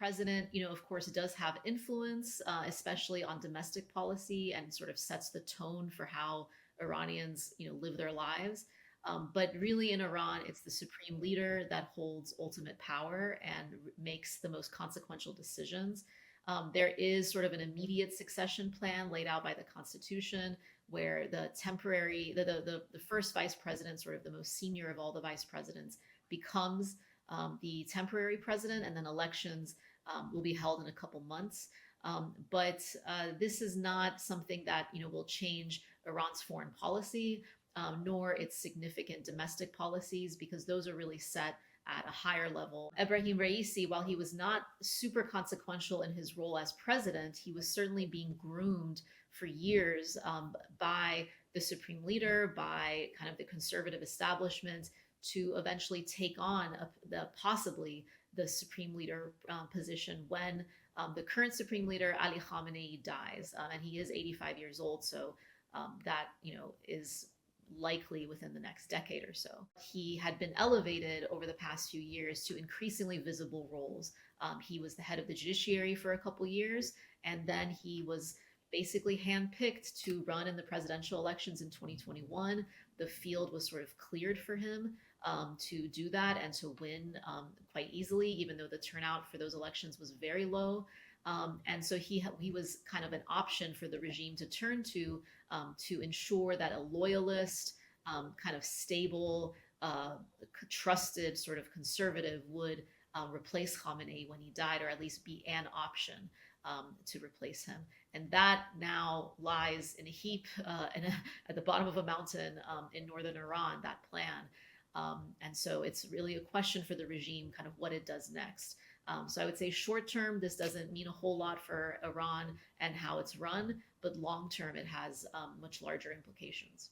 president, of course, does have influence, especially on domestic policy, and sort of sets the tone for how Iranians, live their lives. But really, in Iran, it's the supreme leader that holds ultimate power and makes the most consequential decisions. There is sort of an immediate succession plan laid out by the Constitution, where the first vice president, sort of the most senior of all the vice presidents, becomes the temporary president, and then elections will be held in a couple months. But this is not something that will change Iran's foreign policy, nor its significant domestic policies, because those are really set at a higher level. Ebrahim Raisi, while he was not super consequential in his role as president, he was certainly being groomed for years by the supreme leader, by kind of the conservative establishment, to eventually take on possibly the supreme leader position when the current supreme leader, Ali Khamenei, dies. And he is 85 years old, so that is likely within the next decade or so. He had been elevated over the past few years to increasingly visible roles. He was the head of the judiciary for a couple years, and then he was basically handpicked to run in the presidential elections in 2021. The field was sort of cleared for him to do that and to win quite easily, even though the turnout for those elections was very low. And so he was kind of an option for the regime to turn to ensure that a loyalist, kind of stable, trusted sort of conservative would replace Khamenei when he died, or at least be an option to replace him. And that now lies in a heap at the bottom of a mountain in northern Iran, that plan. And so it's really a question for the regime, kind of what it does next. So I would say short term, this doesn't mean a whole lot for Iran and how it's run, but long term, it has much larger implications.